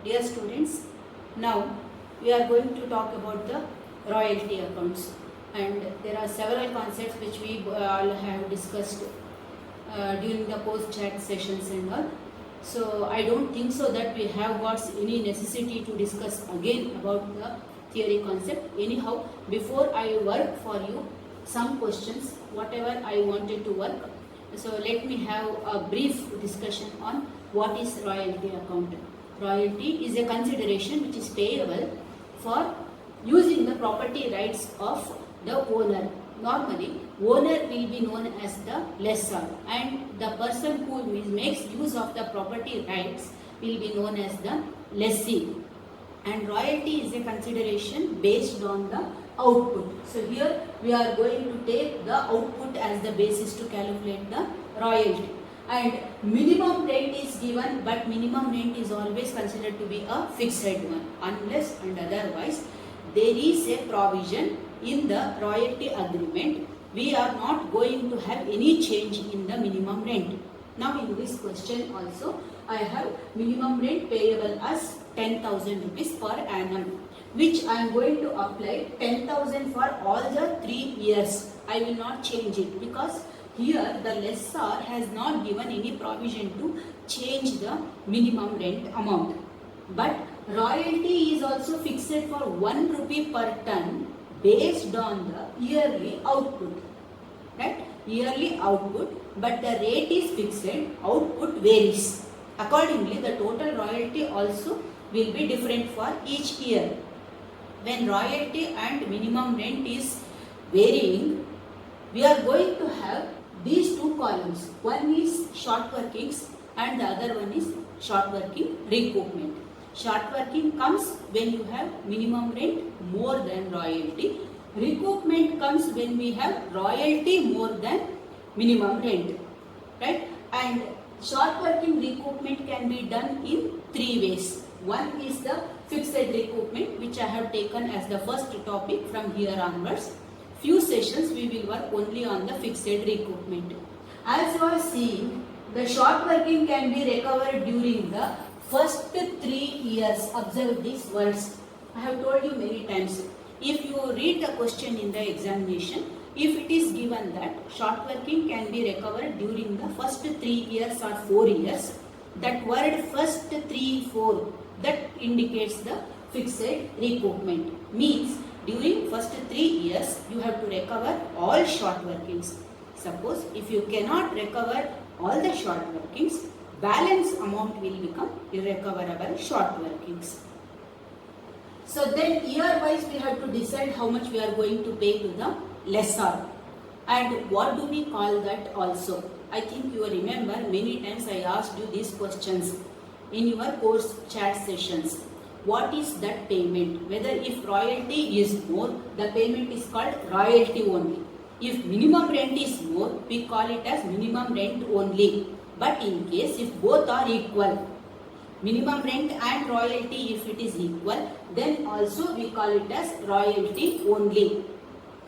Dear students, now we are going to talk about the royalty accounts, and there are several concepts which we all have discussed during the post chat sessions and all. So I don't think so that we have got any necessity to discuss again about the theory concept. Anyhow, before I work for you some questions, whatever I wanted to work. So let me have a brief discussion on what is royalty account. Royalty is a consideration which is payable for using the property rights of the owner. Normally, owner will be known as the lessor, and the person who makes use of the property rights will be known as the lessee. And royalty is a consideration based on the output. So here we are going to take the output as the basis to calculate the royalty. And minimum rent is given, but minimum rent is always considered to be a fixed one, unless and otherwise there is a provision in the royalty agreement. We are not going to have any change in the minimum rent. Now in this question also I have minimum rent payable as 10,000 rupees per annum, which I am going to apply 10,000 for all the 3 years. I will not change it because here the lessor has not given any provision to change the minimum rent amount. But royalty is also fixed for 1 rupee per ton based on the yearly output. Right? Yearly output, but the rate is fixed, output varies. Accordingly, the total royalty also will be different for each year. When royalty and minimum rent is varying, we are going to have these two columns. One is short workings and the other one is short working recoupment. Short working comes when you have minimum rent more than royalty. Recoupment comes when we have royalty more than minimum rent. Right? And short working recoupment can be done in 3 ways. One is the fixed recoupment, which I have taken as the first topic from here onwards. Few sessions we will work only on the fixed recoupment. As you are seeing, the short working can be recovered during the first 3 years. Observe these words. I have told you many times. If you read the question in the examination, if it is given that short working can be recovered during the first 3 years or 4 years, that word first 3, 4, that indicates the fixed recoupment. Means during first 3 years you have to recover all short workings. Suppose if you cannot recover all the short workings, balance amount will become irrecoverable short workings. So then year wise we have to decide how much we are going to pay to the lessor. And what do we call that also? I think you remember many times I asked you these questions in your course chat sessions. What is that payment? Whether if royalty is more, the payment is called royalty only. If minimum rent is more, we call it as minimum rent only. But in case if both are equal, minimum rent and royalty if it is equal, then also we call it as royalty only.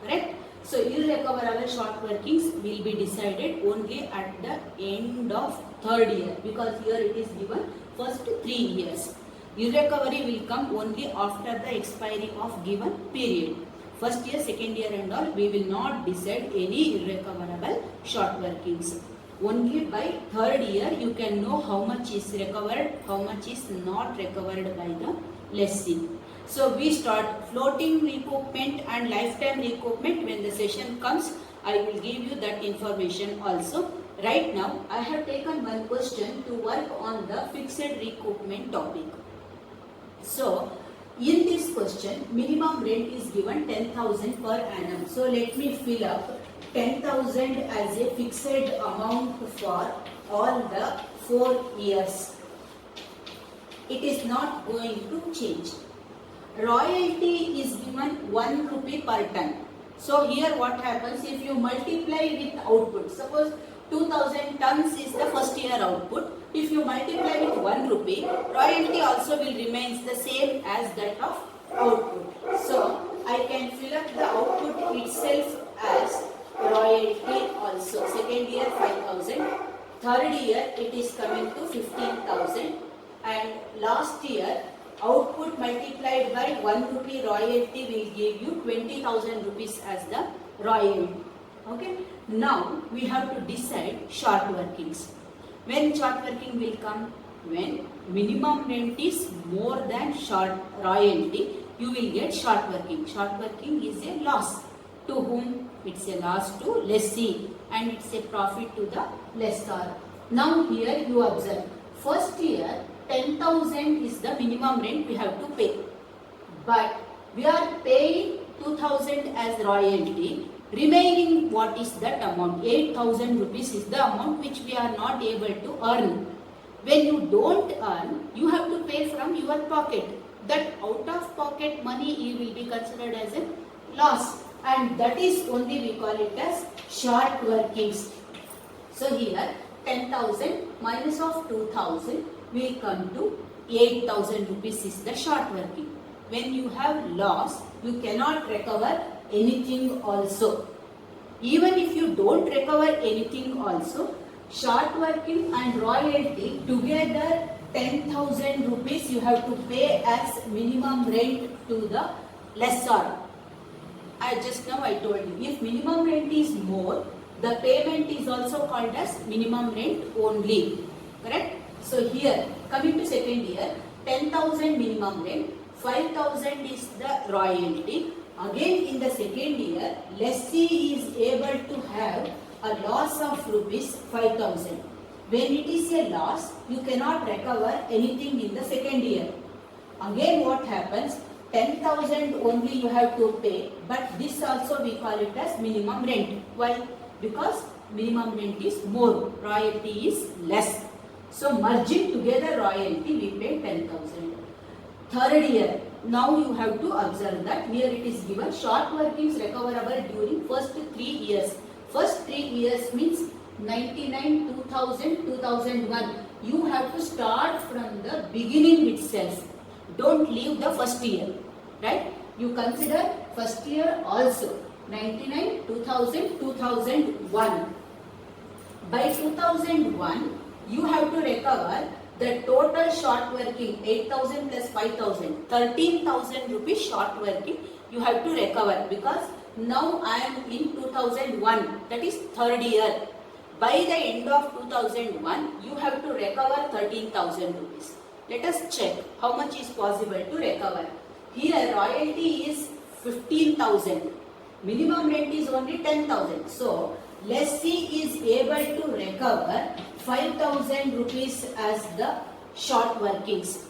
Correct? So irrecoverable short workings will be decided only at the end of 3rd year, because here it is given first 3 years. Irrecovery will come only after the expiry of given period. First year, second year and all, we will not decide any irrecoverable short workings. Only by 3rd year you can know how much is recovered, how much is not recovered by the lessee. So we start floating recoupment and lifetime recoupment. When the session comes, I will give you that information also. Right now, I have taken one question to work on the fixed recoupment topic. So, in this question, minimum rent is given 10,000 per annum. So, let me fill up 10,000 as a fixed amount for all the 4 years. It is not going to change. Royalty is given 1 rupee per ton. So here what happens, if you multiply with output, suppose 2000 tons is the first year output. If you multiply with 1 rupee, royalty also will remain the same as that of output. So I can fill up the output itself as royalty also. Second year 5,000. 3rd year it is coming to 15,000. and last year output multiplied by 1 rupee royalty will give you 20,000 rupees as the royalty. Okay. Now we have to decide short workings. When short working will come? When minimum rent is more than short royalty, you will get short working. Short working is a loss. To whom? It's a loss to lessee and it's a profit to the lessor. Now here you observe, first year 10,000 is the minimum rent we have to pay. But we are paying 2,000 as royalty. Remaining what is that amount? 8,000 rupees is the amount which we are not able to earn. When you don't earn, you have to pay from your pocket. That out of pocket money you will be considered as a loss. And that is only we call it as short workings. So here 10,000 minus of 2,000 will come to 8,000 rupees is the short working. When you have loss, you cannot recover anything also. Even if you don't recover anything also, short working and royalty together 10,000 rupees you have to pay as minimum rent to the lessor. I told you, if minimum rent is more, the payment is also called as minimum rent only. Correct? So here, coming to second year, 10,000 minimum rent, 5,000 is the royalty. Again in the second year, lessee is able to have a loss of rupees 5,000. When it is a loss, you cannot recover anything in the second year. Again what happens? 10,000 only you have to pay, but this also we call it as minimum rent. Why? Because minimum rent is more, royalty is less. So merging together royalty we pay 10,000. Third year, now you have to observe that here it is given short workings recoverable during first 3 years. First 3 years means 99, 2000, 2001. You have to start from the beginning itself. Don't leave the first year, right? You consider first year also, 99, 2000, 2001. By 2001, you have to recover the total short working, 8,000 plus 5,000, 13,000 rupees short working you have to recover, because now I am in 2001, that is third year. By the end of 2001, you have to recover 13,000 rupees. Let us check how much is possible to recover. Here royalty is 15,000. Minimum rent is only 10,000. So lessee is able to recover 5,000 rupees as the short workings.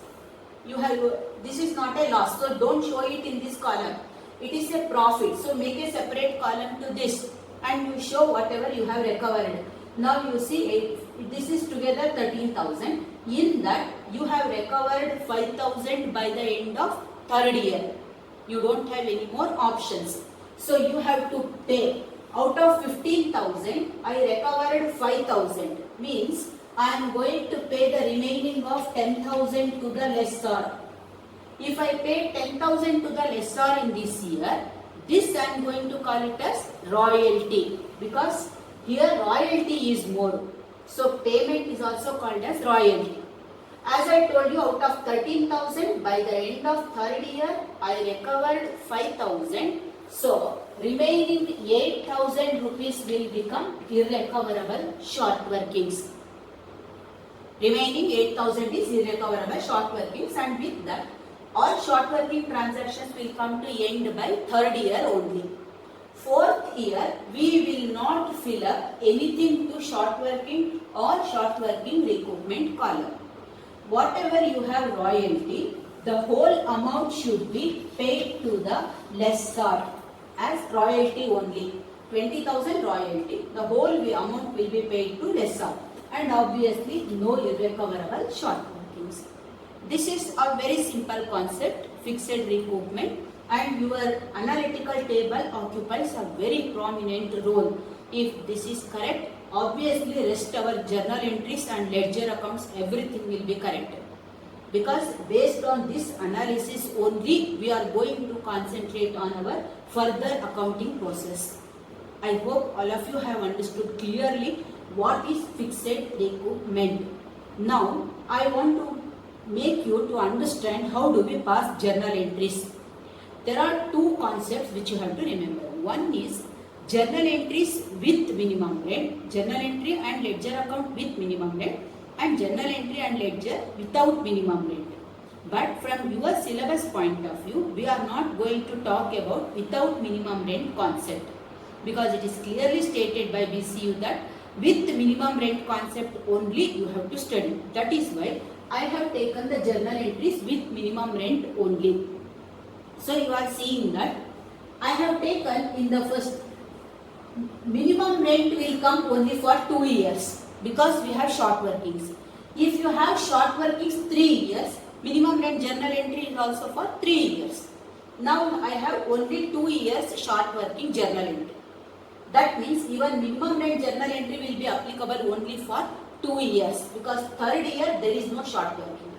You have, this is not a loss, so don't show it in this column. It is a profit. So make a separate column to this and you show whatever you have recovered. Now you see this is together 13,000. In that you have recovered 5,000 by the end of third year. You don't have any more options. So you have to pay. Out of 15,000, I recovered 5,000. Means I am going to pay the remaining of 10,000 to the lessor. If I pay 10,000 to the lessor in this year, this I am going to call it as royalty, because here royalty is more. So payment is also called as royalty. As I told you, out of 13,000, by the end of third year, I recovered 5,000. So remaining 8,000 rupees will become irrecoverable short workings. Remaining 8,000 is irrecoverable short workings, and with that all short working transactions will come to end by third year only. Fourth year we will not fill up anything to short working or short working recoupment column. Whatever you have royalty, the whole amount should be paid to the lessor as royalty only. 20,000 royalty, the whole amount will be paid to lessor, and obviously no irrecoverable short workings. This is a very simple concept, fixed recoupment, and your analytical table occupies a very prominent role. If this is correct, obviously rest our journal entries and ledger accounts, everything will be correct. Because based on this analysis only, we are going to concentrate on our further accounting process. I hope all of you have understood clearly what is fixed recoupment. Now, I want to make you to understand how do we pass journal entries. There are two concepts which you have to remember. One is journal entries with minimum rent, journal entry and ledger account with minimum rent, and journal entry and ledger without minimum rent. But from your syllabus point of view, we are not going to talk about without minimum rent concept, because it is clearly stated by BCU that with minimum rent concept only you have to study. That is why I have taken the journal entries with minimum rent only. So you are seeing that I have taken in the first, minimum rent will come only for 2 years because we have short workings. If you have short workings 3 years, minimum rent journal entry is also for 3 years. Now I have only 2 years short working journal entry. That means even minimum rent journal entry will be applicable only for 2 years, because third year there is no short working.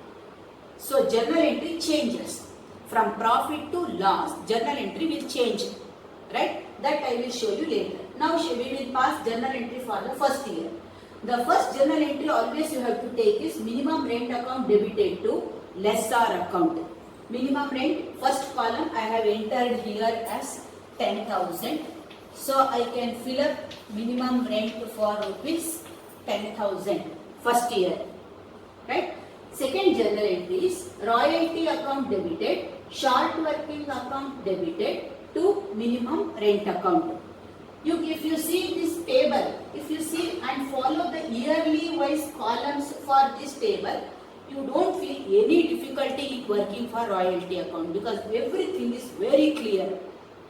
So journal entry changes from profit to loss. Journal entry will change, right? That I will show you later. Now we will pass journal entry for the first year. The first journal entry always you have to take is minimum rent account debited to lessor account. Minimum rent, first column I have entered here as 10,000. So I can fill up minimum rent for rupees 10,000 first year, right? Second journal entry is royalty account debited, short working account debited to minimum rent account. If you see this table, if you see and follow the yearly wise columns for this table, you don't feel any difficulty in working for royalty account, because everything is very clear.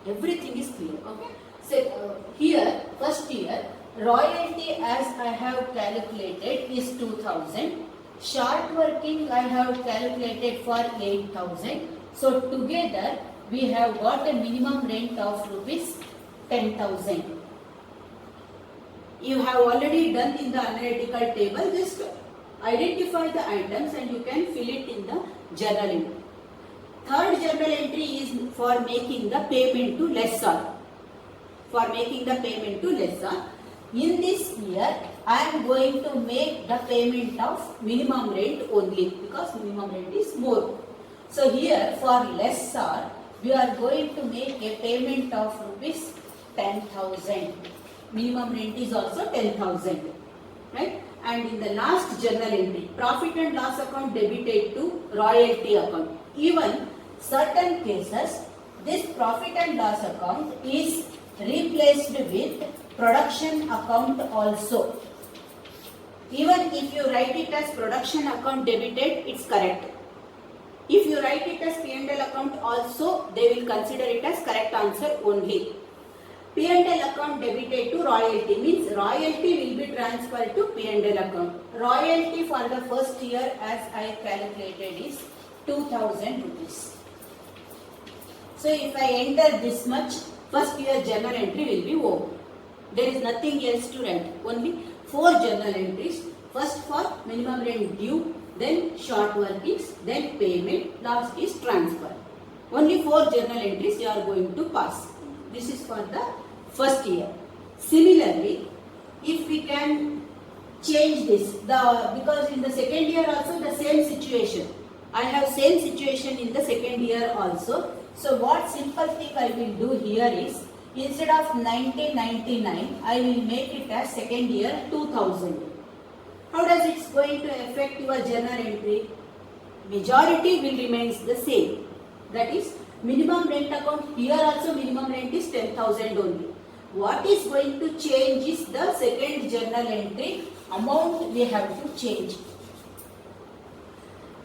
Everything is clear, okay? So here, first year, royalty as I have calculated is 2,000. Short working I have calculated for 8,000. So together we have got a minimum rent of rupees 10,000. You have already done in the analytical table. Just identify the items and you can fill it in the journal entry. Third journal entry is for making the payment to lessor. For making the payment to lessor. In this year, I am going to make the payment of minimum rent only, because minimum rent is more. So here for lessor, we are going to make a payment of rupees 10,000. Minimum rent is also 10,000, right? And in the last journal entry, profit and loss account debited to royalty account. Even certain cases, this profit and loss account is replaced with production account also. Even if you write it as production account debited, it's correct. If you write it as P&L account also, they will consider it as correct answer only. P&L account debited to royalty means royalty will be transferred to P&L account. Royalty for the first year as I calculated is 2,000 rupees. So if I enter this much, first year journal entry will be over. There is nothing else to write. Only 4 journal entries. First for minimum rent due, then short workings, then payment, last is transfer. Only 4 journal entries you are going to pass. This is for the first year. Similarly, if we can change this, because in the second year also the same situation. I have same situation in the second year also. So what simple thing I will do here is, instead of 1999, I will make it as second year 2000. How does it going to affect your journal entry? Majority will remains the same. That is minimum rent account. Here also minimum rent is 10,000 only. What is going to change is the second journal entry amount we have to change.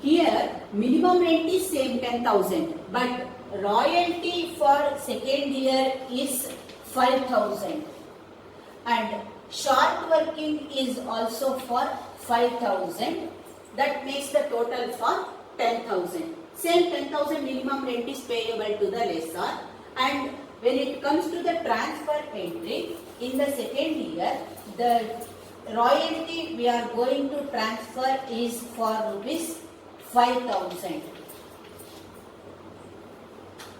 Here minimum rent is same 10,000, but royalty for second year is 5,000 and short working is also for 5,000. That makes the total for 10,000. Same 10,000 minimum rent is payable to the lessor, and when it comes to the transfer entry in the second year, the royalty we are going to transfer is for rupees 5,000.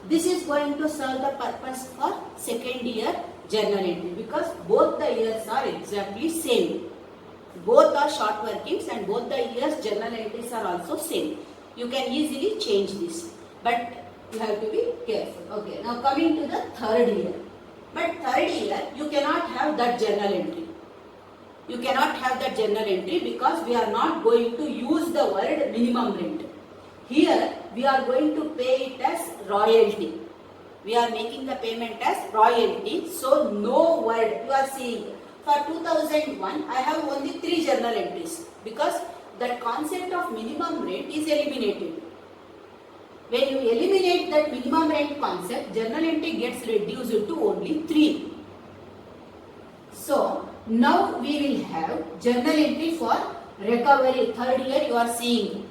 This is going to serve the purpose for second year journal entry, because both the years are exactly same. Both are short workings and both the years journal entries are also same. You can easily change this, but you have to be careful. Okay, now coming to the third year. But third year you cannot have that journal entry. You cannot have that journal entry because we are not going to use the word minimum rent. Here we are going to pay it as royalty. We are making the payment as royalty. So no word you are seeing. For 2001 I have only 3 journal entries because that concept of minimum rent is eliminated. When you eliminate that minimum rent concept, journal entry gets reduced to only 3. So now we will have journal entry for recovery. Third year you are seeing.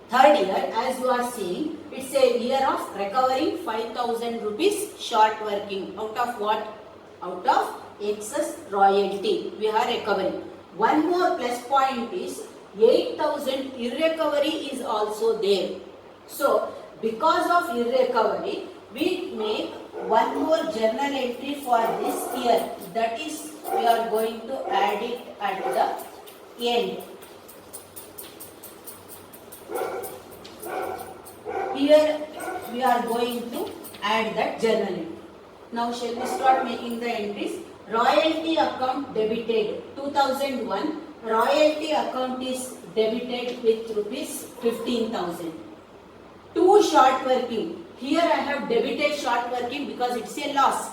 Third year, as you are seeing, it's a year of recovering 5,000 rupees short working. Out of what? Out of excess royalty. We are recovering. One more plus point is 8,000 irrecovery is also there. So, because of irrecovery, we make one more journal entry for this year. That is, we are going to add it at the end. Here we are going to add that journal entry. Now shall we start making the entries? Royalty account debited 2001. Royalty account is debited with rupees 15,000. 2 short working. Here I have debited short working because it's a loss.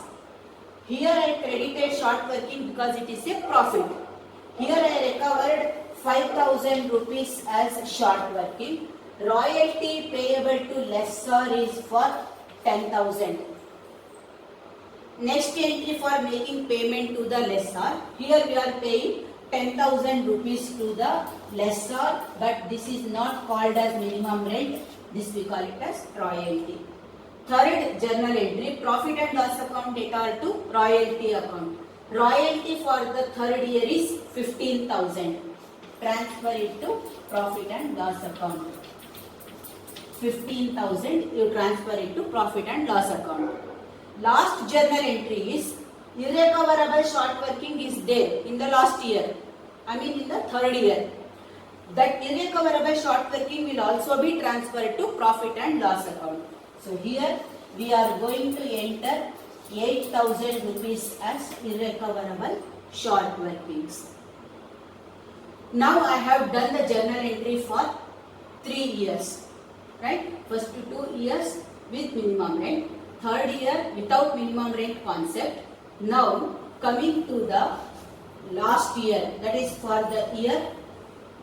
Here I credited short working because it is a profit. Here I recovered 5,000 rupees as short working. Royalty payable to lessor is for 10,000. Next entry for making payment to the lessor. Here we are paying 10,000 rupees to the lessor, but this is not called as minimum rent. This we call it as royalty. Third journal entry, profit and loss account data to royalty account. Royalty for the third year is 15,000. Transfer it to profit and loss account. 15,000 you transfer it to profit and loss account. Last journal entry is irrecoverable short working is there in the last year. In the third year. That irrecoverable short working will also be transferred to profit and loss account. So here we are going to enter 8,000 rupees as irrecoverable short workings. Now I have done the journal entry for 3 years. Right? First 2 years with minimum rent. Third year without minimum rent concept. Now coming to the last year, that is for the year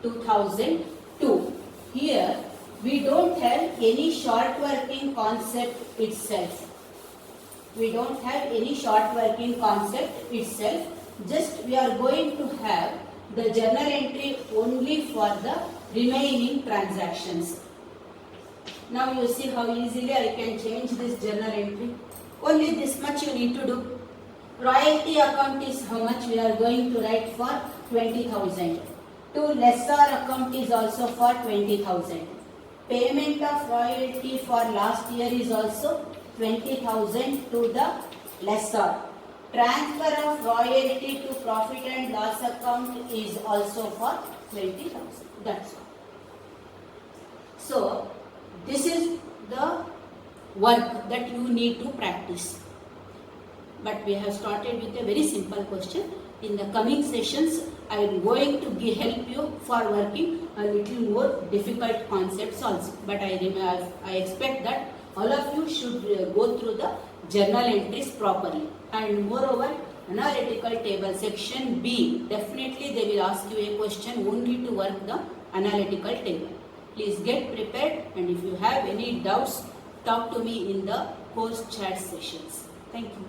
2002. Here we don't have any short working concept itself. We don't have any short working concept itself. Just we are going to have the journal entry only for the remaining transactions. Now you see how easily I can change this journal entry. Only this much you need to do. Royalty account is how much we are going to write for 20,000. To lessor account is also for 20,000. Payment of royalty for last year is also 20,000 to the lessor. Transfer of royalty to profit and loss account is also for 20,000. That's all. So this is the work that you need to practice. But we have started with a very simple question. In the coming sessions, I am going to help you for working a little more difficult concepts also. But I expect that all of you should go through the journal entries properly. And moreover, analytical table section B, definitely they will ask you a question only to work the analytical table. Please get prepared, and if you have any doubts, talk to me in the post chat sessions. Thank you.